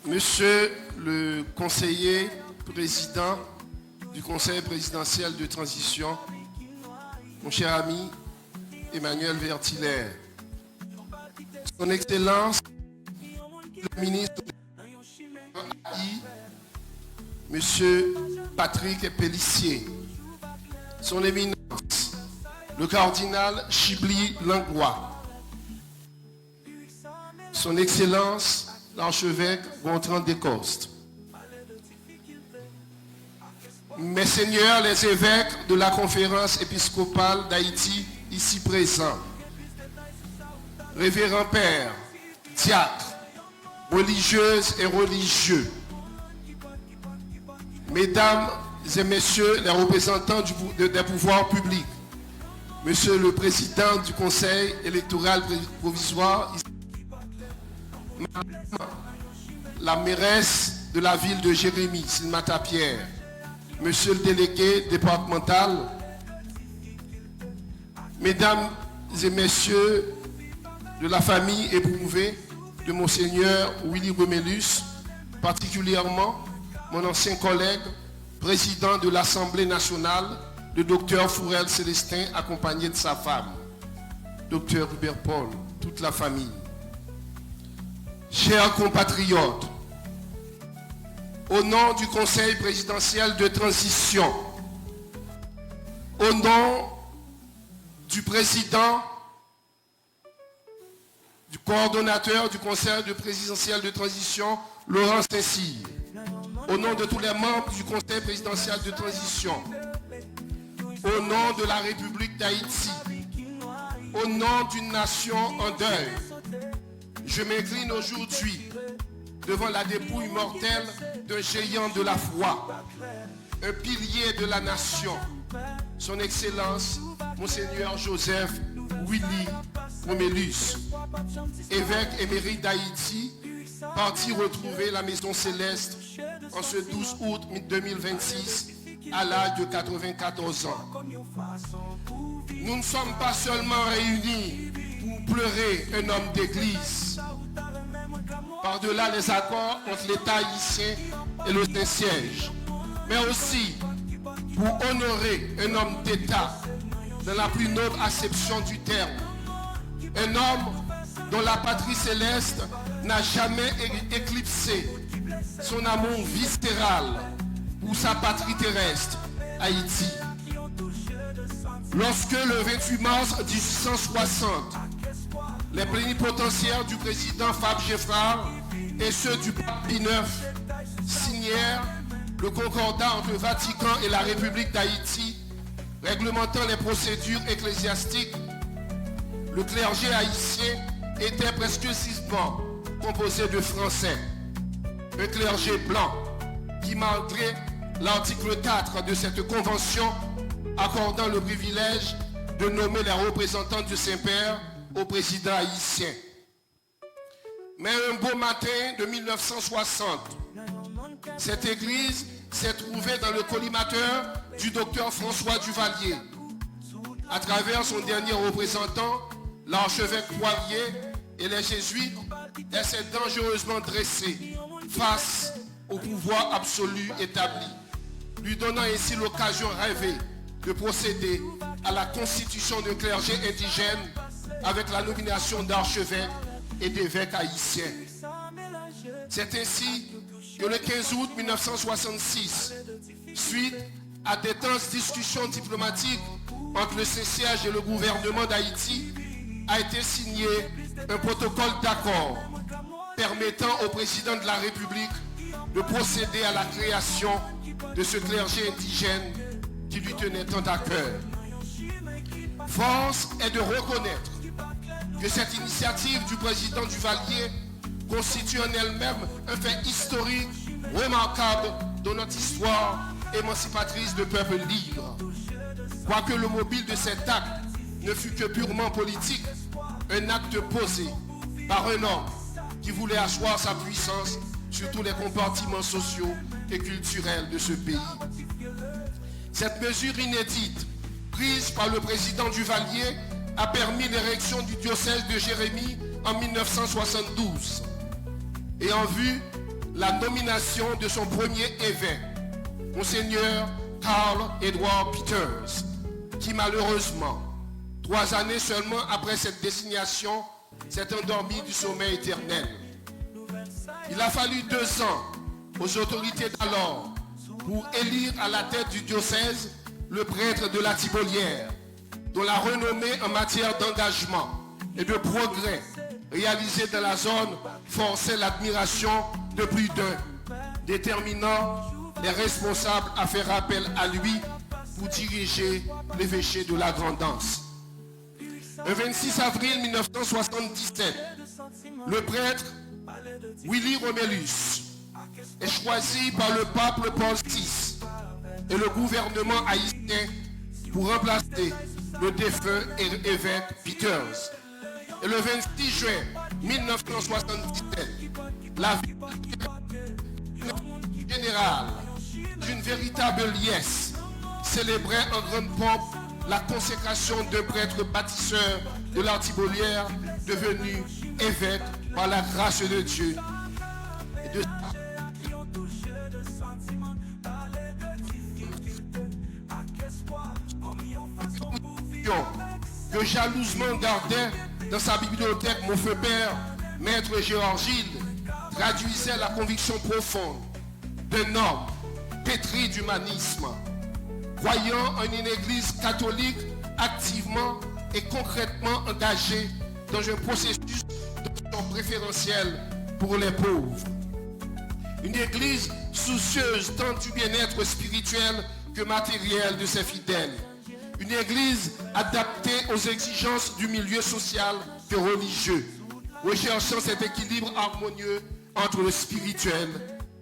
Monsieur le conseiller président du Conseil présidentiel de transition, mon cher ami Emmanuel Vertiller, Son Excellence le ministre de l'AI, Monsieur Patrick Pellissier, Son Éminence, le cardinal Chibli Langlois, Son Excellence l'archevêque Gontran Descostes, mes seigneurs les évêques de la conférence épiscopale d'Haïti ici présents, révérends pères, diacres, religieuses et religieux, mesdames et messieurs les représentants des pouvoirs publics, monsieur le président du conseil électoral provisoire, madame la mairesse de la ville de Jérémie, Silmata Pierre, monsieur le délégué départemental, mesdames et messieurs de la famille éprouvée de Monseigneur Willy Romélus, particulièrement mon ancien collègue, président de l'Assemblée nationale, le docteur Fourel Célestin, accompagné de sa femme, docteur Hubert Paul, toute la famille. Chers compatriotes, au nom du Conseil présidentiel de transition, au nom du président, du coordonnateur du Conseil présidentiel de transition, Laurent Saint-Cyr, au nom de tous les membres du Conseil présidentiel de transition, au nom de la République d'Haïti, au nom d'une nation en deuil, je m'incline aujourd'hui devant la dépouille mortelle d'un géant de la foi, un pilier de la nation, son Excellence, Monseigneur Joseph Willy Romélus, évêque émérite d'Haïti, parti retrouver la Maison Céleste en ce 12 août 2026 à l'âge de 94 ans. Nous ne sommes pas seulement réunis pour pleurer un homme d'église, par-delà les accords entre l'État haïtien et le Saint-Siège, mais aussi pour honorer un homme d'État dans la plus noble acception du terme. Un homme dont la patrie céleste n'a jamais éclipsé son amour viscéral pour sa patrie terrestre, Haïti. Lorsque le 28 mars 1860, les plénipotentiaires du président Fabre Geffrard et ceux du pape Pie IX signèrent le concordat entre le Vatican et la République d'Haïti réglementant les procédures ecclésiastiques, le clergé haïtien était presque exclusivement composé de Français. Un clergé blanc qui, malgré l'article 4 de cette convention accordant le privilège de nommer les représentants du Saint-Père au président haïtien. Mais un beau matin de 1960, cette église s'est trouvée dans le collimateur du docteur François Duvalier, à travers son dernier représentant, l'archevêque Poirier, et les jésuites, elle s'est dangereusement dressée face au pouvoir absolu établi, lui donnant ainsi l'occasion rêvée de procéder à la constitution d'un clergé indigène avec la nomination d'archevêques et d'évêques haïtiens. C'est ainsi que le 15 août 1966, suite à d'intenses discussions diplomatiques entre le Saint-Siège et le gouvernement d'Haïti, a été signé un protocole d'accord permettant au président de la République de procéder à la création de ce clergé indigène qui lui tenait tant à cœur. Force est de reconnaître que cette initiative du président Duvalier constitue en elle-même un fait historique remarquable dans notre histoire émancipatrice de peuple libre. Quoique le mobile de cet acte ne fut que purement politique, un acte posé par un homme qui voulait asseoir sa puissance sur tous les compartiments sociaux et culturels de ce pays. Cette mesure inédite, prise par le président Duvalier, a permis l'érection du diocèse de Jérémie en 1972 et en vue la nomination de son premier évêque, Monseigneur Carl Edward Peters, qui malheureusement, 3 années seulement après cette désignation, s'est endormi du sommeil éternel. Il a fallu 2 ans aux autorités d'alors pour élire à la tête du diocèse le prêtre de la Thibolière, dont la renommée en matière d'engagement et de progrès réalisé dans la zone forçait l'admiration de plus d'un, déterminant les responsables à faire appel à lui pour diriger l'évêché de la Grand'Anse. Le 26 avril 1977, le prêtre Willy Romélus est choisi par le pape Paul VI et le gouvernement haïtien pour remplacer le défunt évêque Peters. Et le 26 juin 1977, la ville générale d'une véritable liesse célébrait en grande pompe la consécration d'un prêtre bâtisseur de la Thibolière devenu évêque par la grâce de Dieu et de que jalousement gardait dans sa bibliothèque mon feu père, maître Gérard Gilles, traduisait la conviction profonde d'un homme pétri d'humanisme, croyant en une église catholique activement et concrètement engagée dans un processus d'action préférentielle pour les pauvres. Une église soucieuse tant du bien-être spirituel que matériel de ses fidèles. Une église adaptée aux exigences du milieu social que religieux, recherchant cet équilibre harmonieux entre le spirituel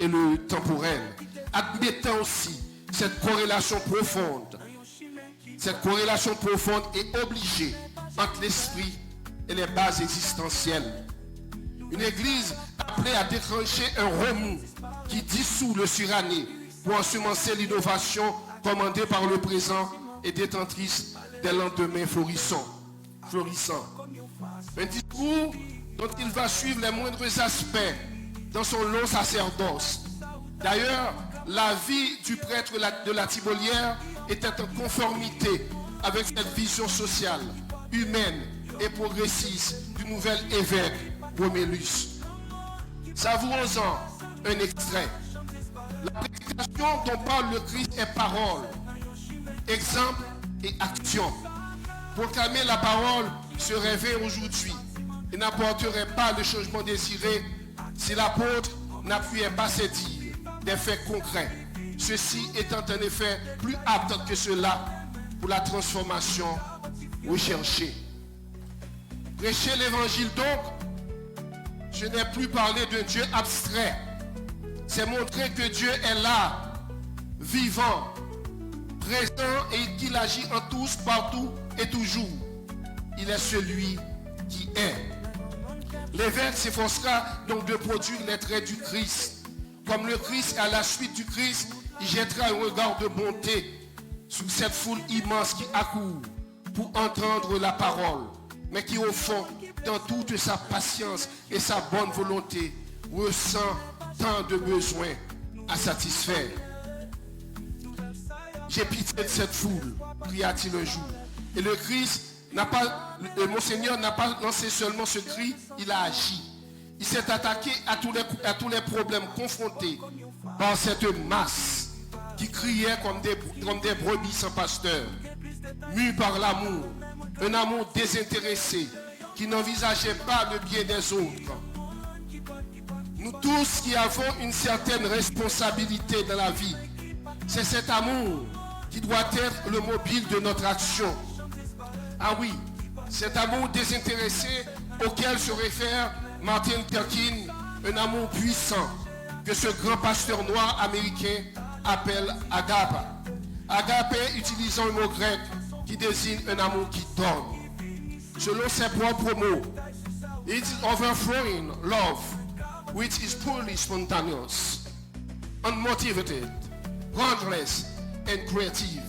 et le temporel, admettant aussi cette corrélation profonde et obligée entre l'esprit et les bases existentielles. Une église appelée à déclencher un remous qui dissout le suranné pour ensemencer l'innovation commandée par le présent et détentrice des lendemains florissants. Un discours dont il va suivre les moindres aspects dans son long sacerdoce. D'ailleurs, la vie du prêtre de la Thibolière était en conformité avec cette vision sociale, humaine et progressiste du nouvel évêque Romélus. Savourons-en un extrait. La prédication dont parle le Christ est parole, exemple et action. Proclamer la parole se révèle aujourd'hui et n'apporterait pas le changement désiré si l'apôtre n'appuyait pas ses dires des faits concrets. Ceci étant en effet plus apte que cela pour la transformation recherchée. Prêcher l'évangile donc, ce n'est plus parler d'un Dieu abstrait. C'est montrer que Dieu est là, vivant, présent et qu'il agit en tous, partout et toujours. Il est celui qui est. L'évêque s'efforcera donc de produire les traits du Christ. Comme le Christ, à la suite du Christ, il jettera un regard de bonté sur cette foule immense qui accourt pour entendre la parole, mais qui au fond, dans toute sa patience et sa bonne volonté, ressent tant de besoins à satisfaire. J'ai pitié de cette foule, cria-t-il un jour. Et le Monseigneur n'a pas lancé seulement ce cri, il a agi. Il s'est attaqué à tous les problèmes confrontés par cette masse qui criait comme des brebis sans pasteur, mue par l'amour, un amour désintéressé qui n'envisageait pas le bien des autres. Nous tous qui avons une certaine responsabilité dans la vie, c'est cet amour qui doit être le mobile de notre action. Ah oui, cet amour désintéressé auquel se réfère Martin Luther King, un amour puissant que ce grand pasteur noir américain appelle agape. Agape utilisant un mot grec qui désigne un amour qui donne. Selon ses propres mots, it is overflowing love which is purely spontaneous, unmotivated, groundless and creative.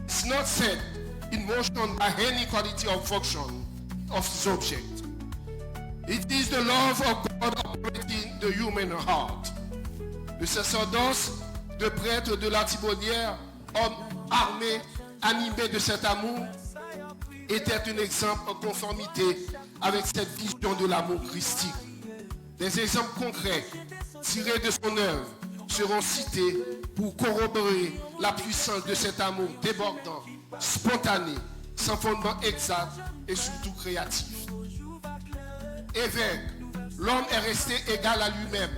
It's not set in motion by any quality of function of the subject. It is the love of God operating the human heart. Le sacerdoce de prêtre de la Timonière, homme armé, animé de cet amour, était un exemple en conformité avec cette vision de l'amour christique. Des exemples concrets tirés de son œuvre seront cités pour corroborer la puissance de cet amour débordant, spontané, sans fondement exact et surtout créatif. Évêque, l'homme est resté égal à lui-même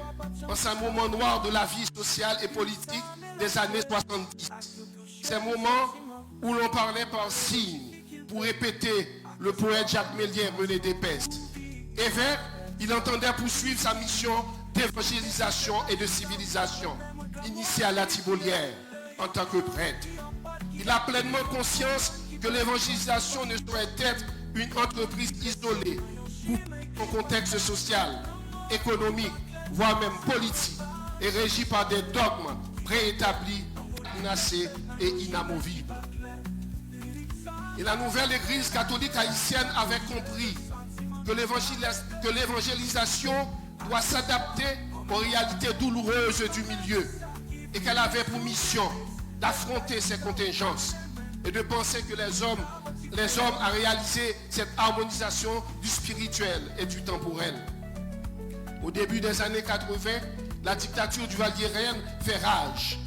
en ce moment noir de la vie sociale et politique des années 70. Ces moments où l'on parlait par signes pour répéter le poète Jacques Mélien René Despestes. Évêque, il entendait poursuivre sa mission d'évangélisation et de civilisation, initiée à la Timonière en tant que prêtre. Il a pleinement conscience que l'évangélisation ne saurait être une entreprise isolée, coupée au contexte social, économique, voire même politique, et régie par des dogmes préétablis, menacés et inamovibles. Et la nouvelle Église catholique haïtienne avait compris que l'évangélisation doit s'adapter aux réalités douloureuses du milieu et qu'elle avait pour mission d'affronter ces contingences et de penser que les hommes à réaliser cette harmonisation du spirituel et du temporel. Au début des années 80, la dictature du Valguérien fait rage,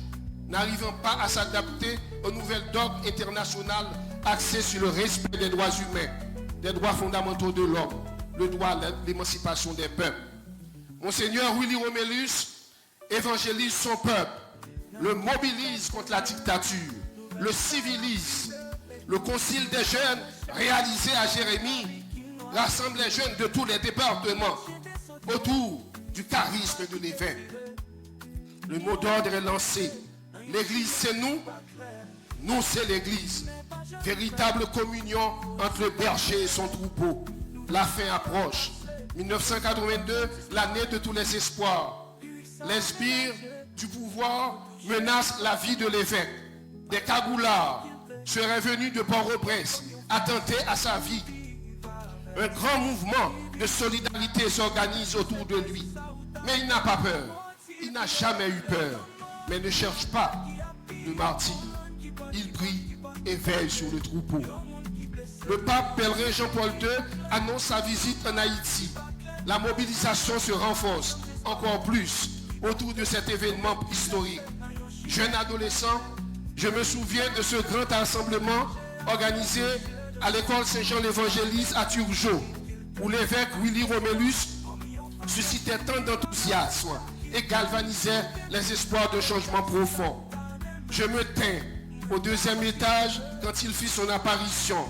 n'arrivant pas à s'adapter aux nouvelles dogmes internationales axées sur le respect des droits humains, des droits fondamentaux de l'homme, le droit à l'émancipation des peuples. Monseigneur Willy Romélus évangélise son peuple, le mobilise contre la dictature, le civilise. Le concile des jeunes réalisé à Jérémie rassemble les jeunes de tous les départements autour du charisme de l'évêque. Le mot d'ordre est lancé. L'église c'est nous, nous c'est l'église. Véritable communion entre le berger et son troupeau. La fin approche. 1982, l'année de tous les espoirs. Les sbires du pouvoir menacent la vie de l'évêque. Des cagoulards seraient venus de Port-au-Prince attenter à sa vie. Un grand mouvement de solidarité s'organise autour de lui. Mais il n'a pas peur. Il n'a jamais eu peur. Mais ne cherche pas le martyr. Il prie et veille sur le troupeau. Le pape pèlerin Jean-Paul II annonce sa visite en Haïti. La mobilisation se renforce encore plus autour de cet événement historique. Jeune adolescent, je me souviens de ce grand rassemblement organisé à l'école Saint-Jean l'Évangéliste à Turgeau, où l'évêque Willy Romélus suscitait tant d'enthousiasme et galvanisait les espoirs de changement profond. Je me tins au deuxième étage quand il fit son apparition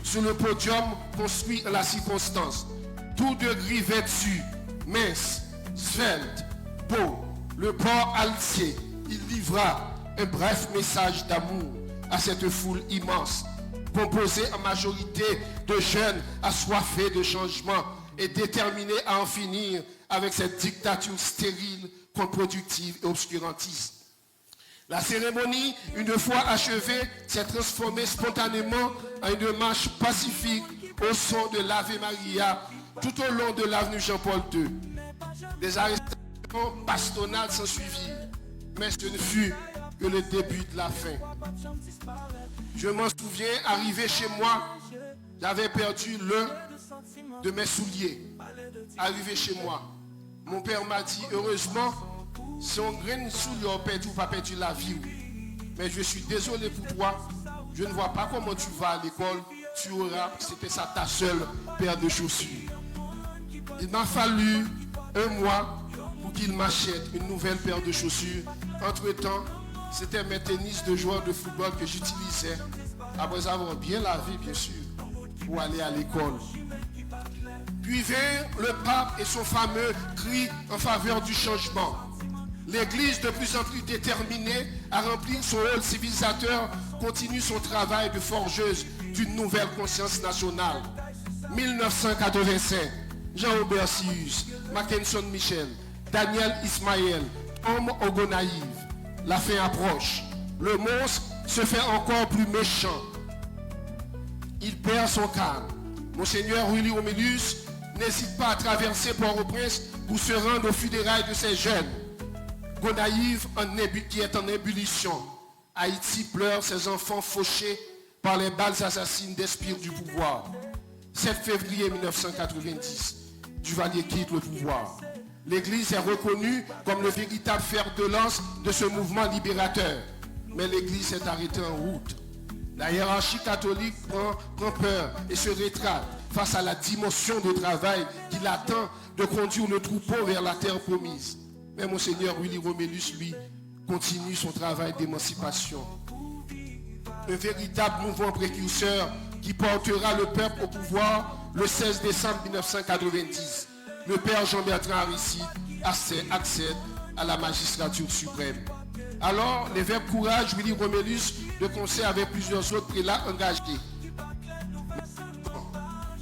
sur le podium construit à la circonstance, tout de gris vêtu, mince, svelte, beau, le port altier. Il livra un bref message d'amour à cette foule immense, composée en majorité de jeunes assoiffés de changement et déterminés à en finir avec cette dictature stérile, contre-productive et obscurantiste. La cérémonie, une fois achevée, s'est transformée spontanément en une marche pacifique au son de l'Ave Maria tout au long de l'avenue Jean-Paul II. Des arrestations bastonnades s'en suivirent, mais ce ne fut que le début de la fin. Je m'en souviens, arrivé chez moi, j'avais perdu l'un de mes souliers. Arrivé chez moi, mon père m'a dit, heureusement, si on graine soulier, on perd ou pas perdu la vie. Mais je suis désolé pour toi. Je ne vois pas comment tu vas à l'école. Tu auras, c'était ça ta seule paire de chaussures. Il m'a fallu un mois pour qu'il m'achète une nouvelle paire de chaussures. Entre-temps, c'était mes tennis de joueur de football que j'utilisais, après avoir bien lavé, bien sûr, pour aller à l'école. Puis vint le pape et son fameux cri en faveur du changement. L'Église, de plus en plus déterminée à remplir son rôle civilisateur, continue son travail de forgeuse d'une nouvelle conscience nationale. 1985, Jean-Aubert Sius, Mackenson Michel, Daniel Ismaël, Tom Ogonaïve. La fin approche. Le monstre se fait encore plus méchant. Il perd son calme. Monseigneur Willy Romélus n'hésite pas à traverser Port-au-Prince pour se rendre aux funérailles de ses jeunes. Gonaïve qui est en ébullition. Haïti pleure ses enfants fauchés par les balles assassines des spires du pouvoir. 7 février 1990, Duvalier quitte le pouvoir. L'Église est reconnue comme le véritable fer de lance de ce mouvement libérateur. Mais l'Église s'est arrêtée en route. La hiérarchie catholique prend peur et se rétracte face à la dimension de travail qui l'attend de conduire le troupeau vers la terre promise. Mais Monseigneur Willy Romélus, lui, continue son travail d'émancipation. Un véritable mouvement précurseur qui portera le peuple au pouvoir le 16 décembre 1990. Le père Jean-Bertrand Aristide accède à la magistrature suprême. Alors, l'évêque Courage, Willy Romélus, de concert avec plusieurs autres prélats engagés.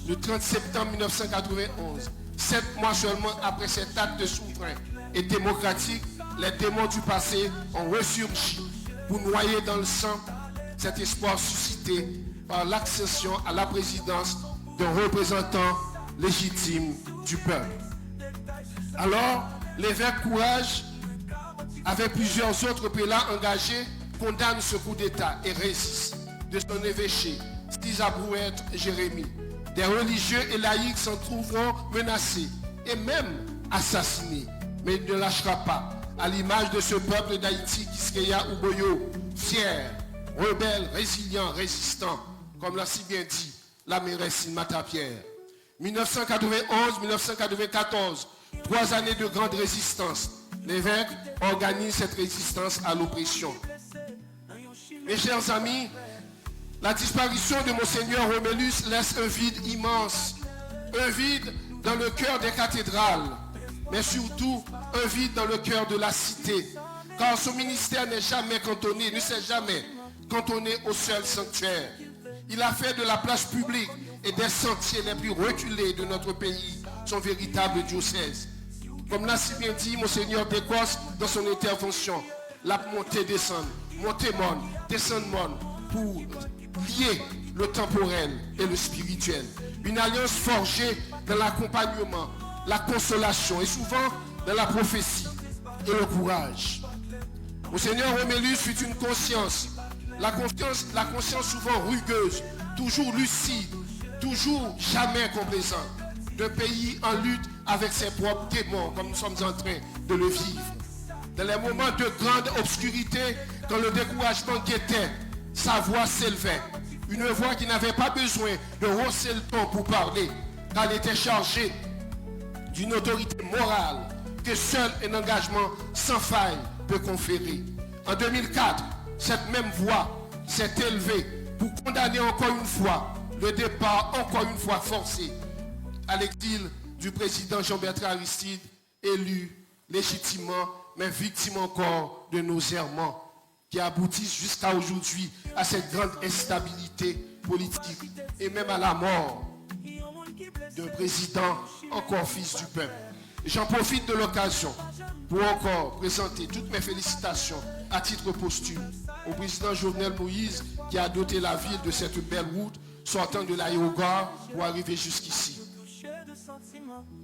Le 30 septembre 1991, 7 mois seulement après cet acte souverain et démocratique, les démons du passé ont ressurgi pour noyer dans le sang cet espoir suscité par l'accession à la présidence d'un représentant légitime du peuple. Alors, l'évêque Courage, avec plusieurs autres prélats engagés, condamne ce coup d'État et résiste de son évêché, Stizabrouette Jérémie. Des religieux et laïcs s'en trouveront menacés et même assassinés. Mais il ne lâchera pas, à l'image de ce peuple d'Haïti, Kiskeya Uboyo, fier, rebelle, résilient, résistant, comme l'a si bien dit la mairesse Mata Pierre. 1991-1994, 3 années de grande résistance. L'évêque organise cette résistance à l'oppression. Mes chers amis, la disparition de Monseigneur Romélus laisse un vide immense, un vide dans le cœur des cathédrales, mais surtout un vide dans le cœur de la cité, car son ministère ne s'est jamais cantonné au seul sanctuaire. Il a fait de la place publique et des sentiers les plus reculés de notre pays son véritable diocèse. Comme l'a si bien dit Monseigneur Descostes dans son intervention, la montée descend, montée monde, descend monde, pour lier le temporel et le spirituel. Une alliance forgée dans l'accompagnement, la consolation et souvent dans la prophétie et le courage. Monseigneur Romélus fut une conscience, la conscience souvent rugueuse, toujours lucide, toujours jamais complaisante, d'un pays en lutte avec ses propres démons, comme nous sommes en train de le vivre. Dans les moments de grande obscurité, quand le découragement guettait, sa voix s'élevait. Une voix qui n'avait pas besoin de hausser le ton pour parler, car elle était chargée d'une autorité morale que seul un engagement sans faille peut conférer. En 2004, cette même voix s'est élevée pour condamner encore une fois le départ encore une fois forcé à l'exil du président Jean-Bertrand Aristide, élu légitimement, mais victime encore de nos errements qui aboutissent jusqu'à aujourd'hui à cette grande instabilité politique et même à la mort d'un président encore fils du peuple. J'en profite de l'occasion pour encore présenter toutes mes félicitations à titre posthume au président Jovenel Moïse qui a doté la ville de cette belle route sortant de l'aérogare pour arriver jusqu'ici.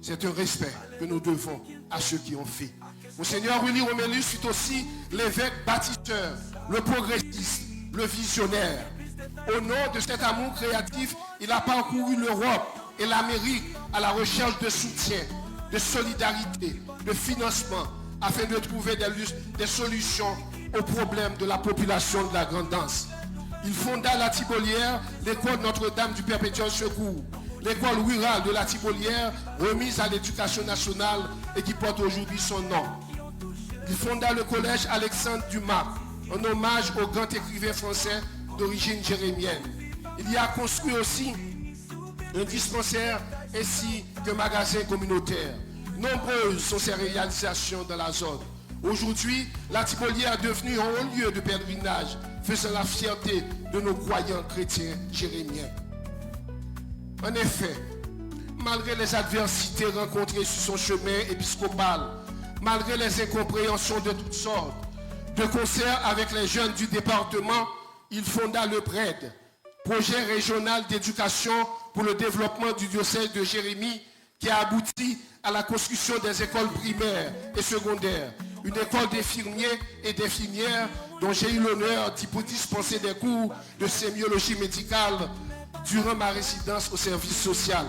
C'est un respect que nous devons à ceux qui ont fait. Monseigneur Willy Romélus fut aussi l'évêque bâtisseur, le progressiste, le visionnaire. Au nom de cet amour créatif, il a parcouru l'Europe et l'Amérique à la recherche de soutien, de solidarité, de financement, afin de trouver des solutions aux problèmes de la population de la Grande Anse. Il fonda la Thibaulière, l'école Notre-Dame du Perpétuel Secours, l'école rurale de la Thibaulière, remise à l'éducation nationale et qui porte aujourd'hui son nom. Il fonda le collège Alexandre Dumas, en hommage au grand écrivain français d'origine jérémienne. Il y a construit aussi un dispensaire ainsi qu'un magasin communautaire. Nombreuses sont ses réalisations dans la zone. Aujourd'hui, la Thibaulière est devenue un haut lieu de pèlerinage, faisant la fierté de nos croyants chrétiens jérémiens. En effet, malgré les adversités rencontrées sur son chemin épiscopal, malgré les incompréhensions de toutes sortes, de concert avec les jeunes du département, il fonda le PRED, projet régional d'éducation pour le développement du diocèse de Jérémie, qui a abouti à la construction des écoles primaires et secondaires, une école d'infirmiers et d'infirmières dont j'ai eu l'honneur d'y dispenser des cours de sémiologie médicale durant ma résidence au service social.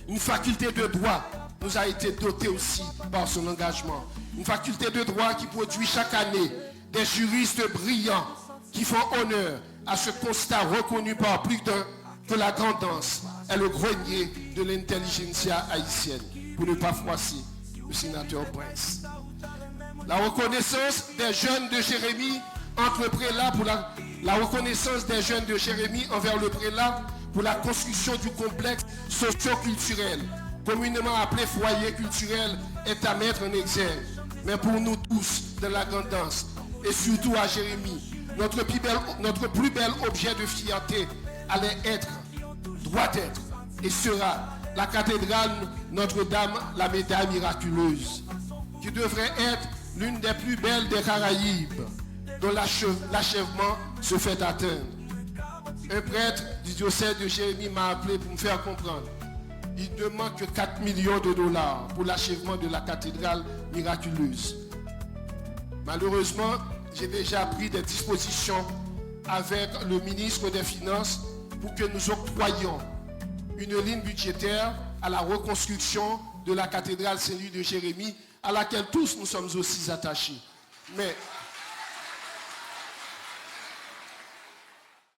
Une faculté de droit nous a été dotée aussi par son engagement. Une faculté de droit qui produit chaque année des juristes brillants qui font honneur à ce constat reconnu par plus d'un que la grandance est le grenier de l'intelligentsia haïtienne, pour ne pas froisser le sénateur Prince. La reconnaissance des jeunes de Jérémie entre prélats pour la reconnaissance des jeunes de Jérémie envers le prélat pour la construction du complexe socio-culturel, communément appelé foyer culturel, est à mettre en exergue. Mais pour nous tous, de la grandance, et surtout à Jérémie, notre plus bel objet de fierté allait être, doit être, et sera la cathédrale Notre-Dame, la médaille miraculeuse, qui devrait être l'une des plus belles des Caraïbes, dont l'achèvement se fait atteindre. Un prêtre du diocèse de Jérémie m'a appelé pour me faire comprendre. Il ne manque que 4 millions de dollars pour l'achèvement de la cathédrale miraculeuse. Malheureusement, j'ai déjà pris des dispositions avec le ministre des Finances pour que nous octroyions une ligne budgétaire à la reconstruction de la cathédrale Saint-Louis de Jérémie, à laquelle tous nous sommes aussi attachés. Mais